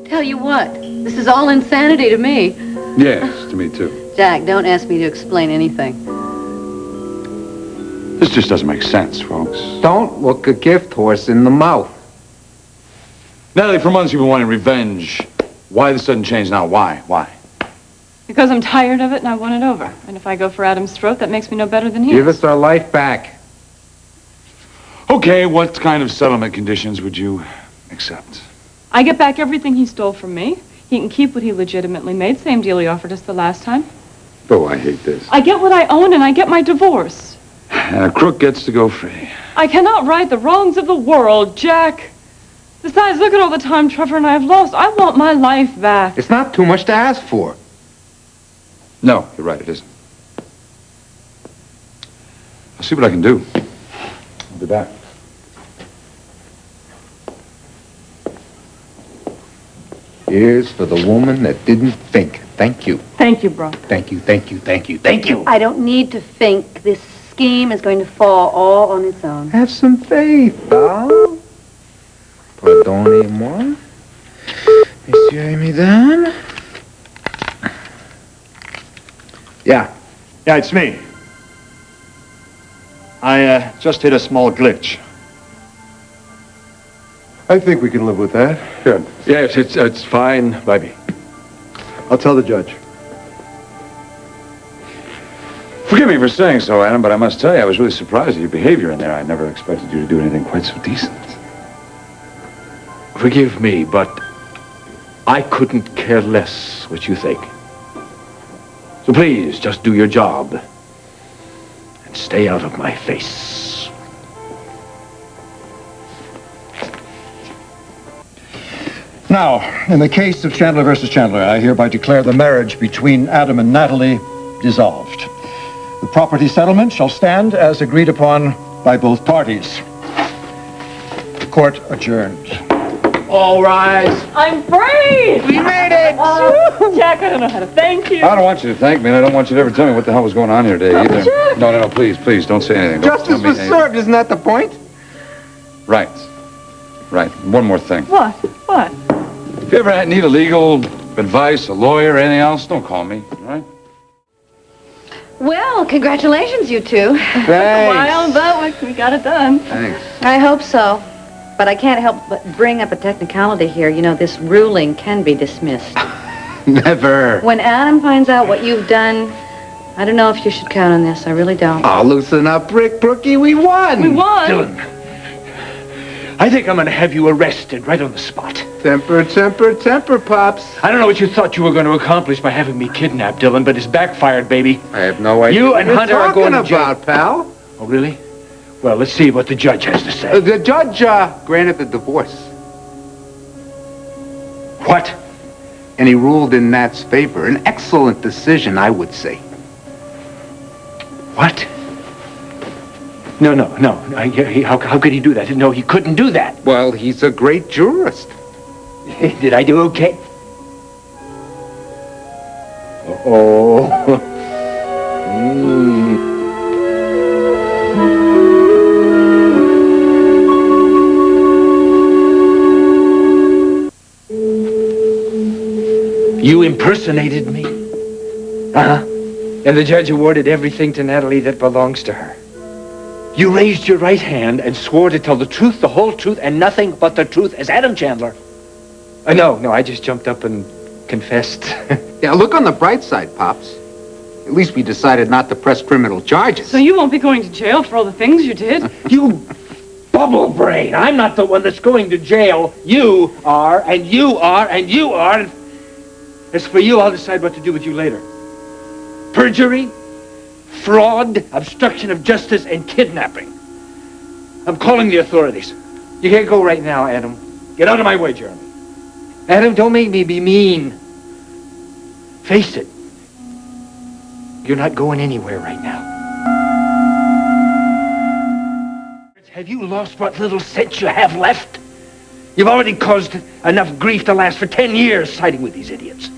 Tell you what, this is all insanity to me. Yes, to me too. Jack, don't ask me to explain anything. This just doesn't make sense, folks. Don't look a gift horse in the mouth. Natalie, for months you've been wanting revenge. Why the sudden change now? Why? Why? Because I'm tired of it and I want it over. And if I go for Adam's throat, that makes me no better than he Give is. us our life back. Okay, what kind of settlement conditions would you accept? I get back everything he stole from me. He can keep what he legitimately made. Same deal he offered us the last time. Oh, I hate this. I get what I own and I get my divorce. And a crook gets to go free. I cannot right the wrongs of the world, Jack. Besides, look at all the time Trevor and I have lost. I want my life back. It's not too much to ask for. No, you're right, it isn't. I'll see what I can do. I'll be back. Here's for the woman that didn't think. Thank you. Thank you, bro. Thank you, thank you, thank you, thank you. I don't need to think. This scheme is going to fall all on its own. Have some faith, Val. Pardonnez-moi. Monsieur, mesdames. Yeah, it's me. I just hit a small glitch. I think we can live with that. Good. Yes, it's fine by me. I'll tell the judge. Forgive me for saying so, Adam, but I must tell you, I was really surprised at your behavior in there. I never expected you to do anything quite so decent. Forgive me, but I couldn't care less what you think. So please, just do your job and stay out of my face. Now, in the case of Chandler versus Chandler, I hereby declare the marriage between Adam and Natalie dissolved. The property settlement shall stand as agreed upon by both parties. The court adjourned. All rise. I'm free! We made it! Jack, I don't know how to thank you. I don't want you to thank me, and I don't want you to ever tell me what the hell was going on here today either. Jack! No, please, don't say anything. Don't Justice tell me was anything. served, isn't that the point? Right. One more thing. What? What? If you ever need a legal advice, a lawyer, anything else, don't call me, all right? Well, congratulations, you two. Thanks. Wild, but we got it done. Thanks. I hope so. But I can't help but bring up a technicality here. You know, this ruling can be dismissed. Never. When Adam finds out what you've done, I don't know if you should count on this. I really don't. Oh, loosen up, Brookie. We won. We won. Dylan, I think I'm going to have you arrested right on the spot. Temper, Pops. I don't know what you thought you were going to accomplish by having me kidnapped, Dylan, but it's backfired, baby. I have no idea. You and what Hunter you're are going to talking about, pal. Oh, really? Well, let's see what the judge has to say. The judge granted the divorce. What? And he ruled in Nat's favor. An excellent decision, I would say. What? No. How could he do that? No, he couldn't do that. Well, he's a great jurist. Did I do okay? Uh-oh. You impersonated me? Uh-huh. And the judge awarded everything to Natalie that belongs to her. You raised your right hand and swore to tell the truth, the whole truth, and nothing but the truth as Adam Chandler. No, I just jumped up and confessed. Yeah, look on the bright side, Pops. At least we decided not to press criminal charges. So you won't be going to jail for all the things you did? You bubble brain. I'm not the one that's going to jail. You are, and you are, and you are. And as for you, I'll decide what to do with you later. Perjury, fraud, obstruction of justice, and kidnapping. I'm calling the authorities. You can't go right now, Adam. Get out of my way, Jeremy. Adam, don't make me be mean. Face it. You're not going anywhere right now. Have you lost what little sense you have left? You've already caused enough grief to last for 10 years siding with these idiots.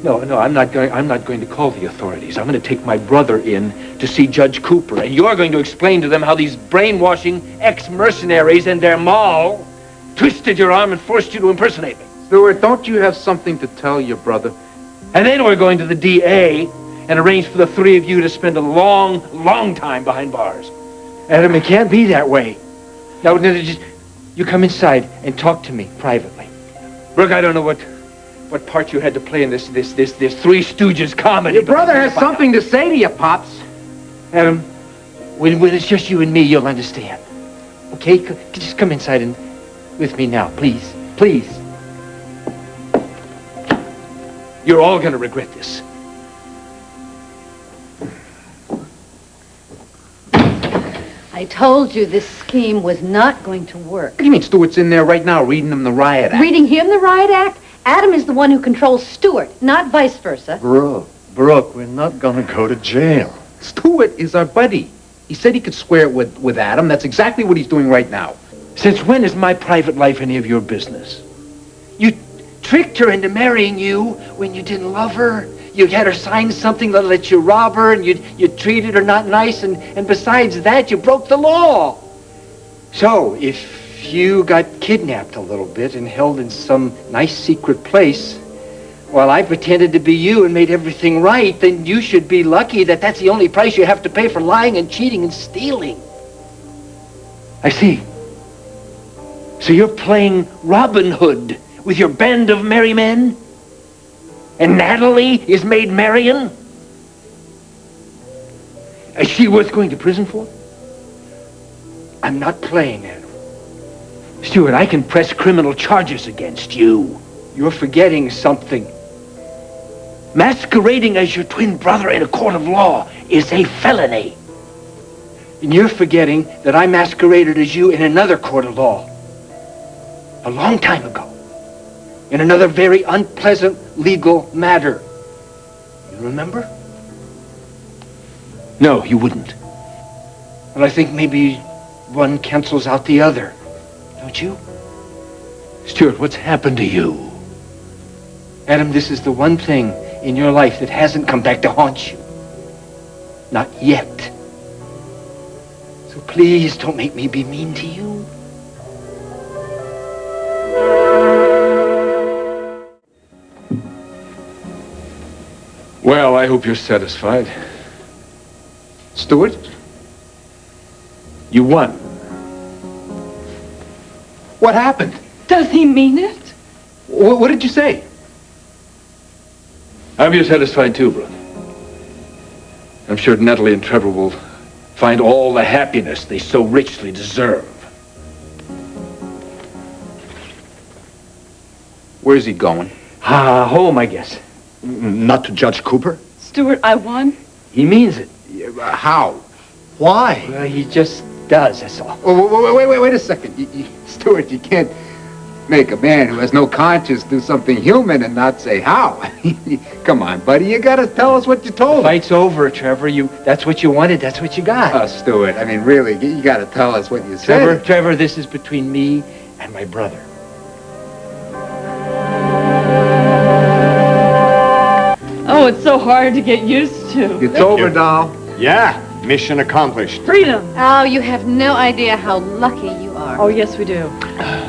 No, I'm not going to call the authorities. I'm going to take my brother in to see Judge Cooper, and you're going to explain to them how these brainwashing ex-mercenaries and their mall twisted your arm and forced you to impersonate me. Stuart, don't you have something to tell your brother? And then we're going to the DA and arrange for the three of you to spend a long, long time behind bars. Adam, it can't be that way. Now, just you come inside and talk to me privately. Brooke, I don't know what part you had to play in this Three Stooges comedy. Your brother has something to say to you, Pops. Adam, when it's just you and me, you'll understand. Okay? Just come inside and with me now, please. Please. You're all going to regret this. I told you this scheme was not going to work. What do you mean Stuart's in there right now reading him the riot act? Reading him the riot act? Adam is the one who controls Stuart, not vice versa. Brooke, we're not gonna go to jail. Stuart is our buddy. He said he could square it with Adam. That's exactly what he's doing right now. Since when is my private life any of your business? You tricked her into marrying you when you didn't love her. You had her sign something that let you rob her, and you treated her not nice, and besides that, you broke the law. So, if you got kidnapped a little bit and held in some nice secret place, while I pretended to be you and made everything right, then you should be lucky that that's the only price you have to pay for lying and cheating and stealing. I see. So you're playing Robin Hood with your band of merry men? And Natalie is made Marion? Is she worth going to prison for? I'm not playing, Adam. Stuart, I can press criminal charges against you. You're forgetting something. Masquerading as your twin brother in a court of law is a felony. And you're forgetting that I masqueraded as you in another court of law a long time ago, in another very unpleasant legal matter. You remember? No, you wouldn't. Well, I think maybe one cancels out the other. Don't you? Stuart, what's happened to you? Adam, this is the one thing in your life that hasn't come back to haunt you. Not yet. So please don't make me be mean to you. Well, I hope you're satisfied. Stuart? You won. What happened? Does he mean it? What did you say? I hope you're satisfied too, Brooke. I'm sure Natalie and Trevor will find all the happiness they so richly deserve. Where's he going? Home, I guess. Not to Judge Cooper? Stuart, I won. He means it. How? Why? Well, he just does, that's all. Oh, wait a second. Stuart, you can't make a man who has no conscience do something human and not say how. Come on, buddy, you gotta tell us what you told him. Fight's over, Trevor. That's what you wanted, that's what you got. Oh, Stuart, I mean, really, you gotta tell us what you said. Trevor, this is between me and my brother. Oh, it's so hard to get used to. It's over, doll. Yeah, mission accomplished. Freedom. Oh, you have no idea how lucky you are. Oh, yes, we do.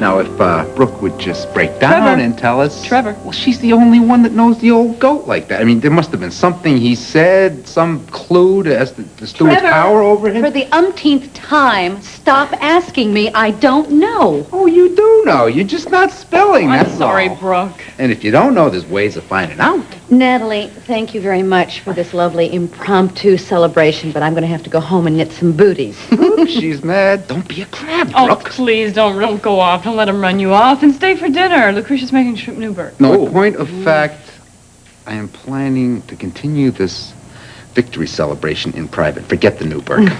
Now, if Brooke would just break down Trevor. and tell us... Trevor. Well, she's the only one that knows the old goat like that. I mean, there must have been something he said, some clue as to Stuart's Trevor, power over him. For the umpteenth time, stop asking me. I don't know. Oh, you do know. You're just not spelling, I'm that's sorry, all. Brooke. And if you don't know, there's ways of finding out. Natalie, thank you very much for this lovely impromptu celebration, but I'm going to have to go home and knit some booties. Ooh, she's mad. Don't be a crab, Oh, Brooke. please don't go off. Don't let him run you off. And stay for dinner. Lucretia's making shrimp Newburgh. No, in point of fact, I am planning to continue this victory celebration in private. Forget the Newburgh.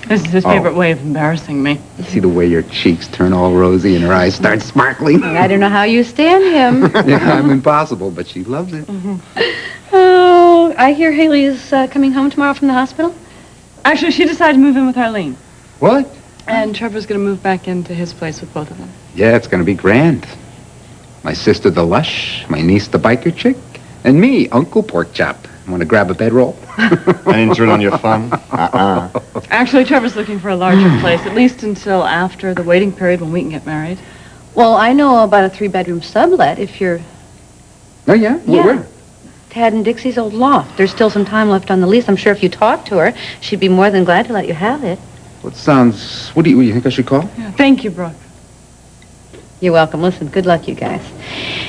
This is his favorite way of embarrassing me. See the way your cheeks turn all rosy and her eyes start sparkling? I don't know how you stand him. Yeah, I'm impossible, but she loves it. Oh, I hear Haley is coming home tomorrow from the hospital. Actually, she decided to move in with Arlene. What? And Trevor's going to move back into his place with both of them. Yeah, it's going to be grand. My sister, the lush, my niece, the biker chick, and me, Uncle Pork Chop. Want to grab a bedroll? An intern on your fun? Actually, Trevor's looking for a larger place, at least until after the waiting period when we can get married. Well, I know about a 3-bedroom sublet if you're... Oh, yeah? Where? Tad and Dixie's old loft. There's still some time left on the lease. I'm sure if you talk to her, she'd be more than glad to let you have it. What do you think I should call? Yeah, thank you, Brooke. You're welcome. Listen, good luck, you guys.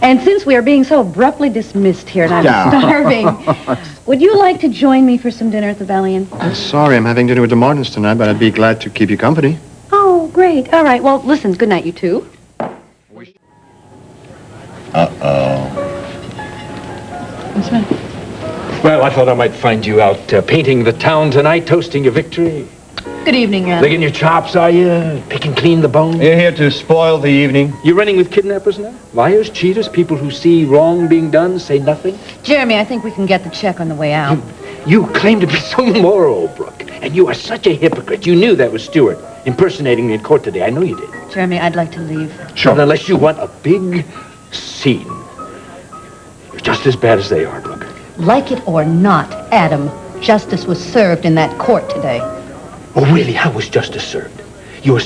And since we are being so abruptly dismissed here and I'm starving, would you like to join me for some dinner at the Valley Inn? Sorry, I'm having dinner with the Martins tonight, but I'd be glad to keep you company. Oh, great. All right. Well, listen, good night, you two. What's that? Well, I thought I might find you out painting the town tonight, toasting your victory. Good evening, Anne. Licking your chops, are you? Picking clean the bones? You're here to spoil the evening. You running with kidnappers now? Liars, cheaters, people who see wrong being done, say nothing? Jeremy, I think we can get the check on the way out. You claim to be so moral, Brooke, and you are such a hypocrite. You knew that was Stewart impersonating me in court today. I know you did. Jeremy, I'd like to leave. Sure. Well, unless you want a big scene. You're just as bad as they are, Brooke. Like it or not, Adam, justice was served in that court today. Oh, really? How was justice served? You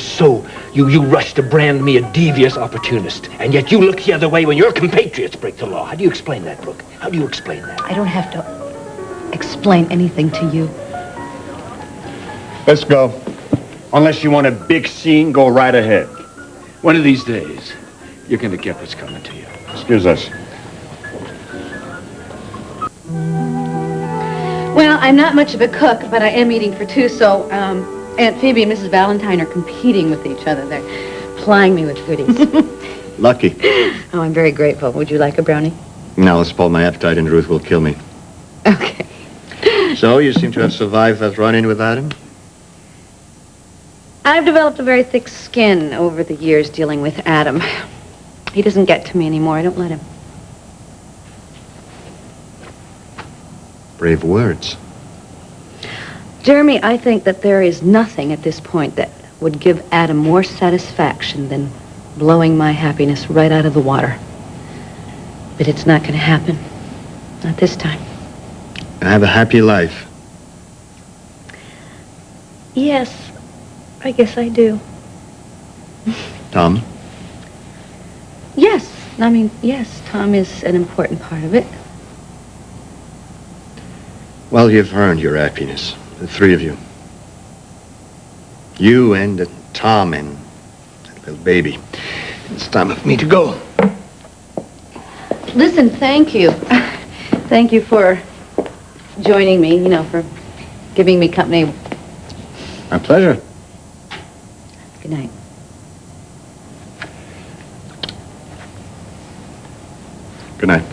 rushed to brand me a devious opportunist, and yet you look the other way when your compatriots break the law. How do you explain that, Brooke? How do you explain that? I don't have to explain anything to you. Let's go. Unless you want a big scene, go right ahead. One of these days, you're going to get what's coming to you. Excuse us. Well, I'm not much of a cook, but I am eating for two, so Aunt Phoebe and Mrs. Valentine are competing with each other. They're plying me with goodies. Lucky. Oh, I'm very grateful. Would you like a brownie? Now let's spoil my appetite and Ruth will kill me. Okay. So, you seem to have survived that run-in with Adam? I've developed a very thick skin over the years dealing with Adam. He doesn't get to me anymore. I don't let him. Brave words. Jeremy, I think that there is nothing at this point that would give Adam more satisfaction than blowing my happiness right out of the water. But it's not going to happen. Not this time. I have a happy life. Yes, I guess I do. Tom? Yes. I mean, yes, Tom is an important part of it. Well, you've earned your happiness. The three of you. You and Tom and that little baby. It's time for me to go. Listen, thank you. Thank you for joining me, for giving me company. My pleasure. Good night. Good night.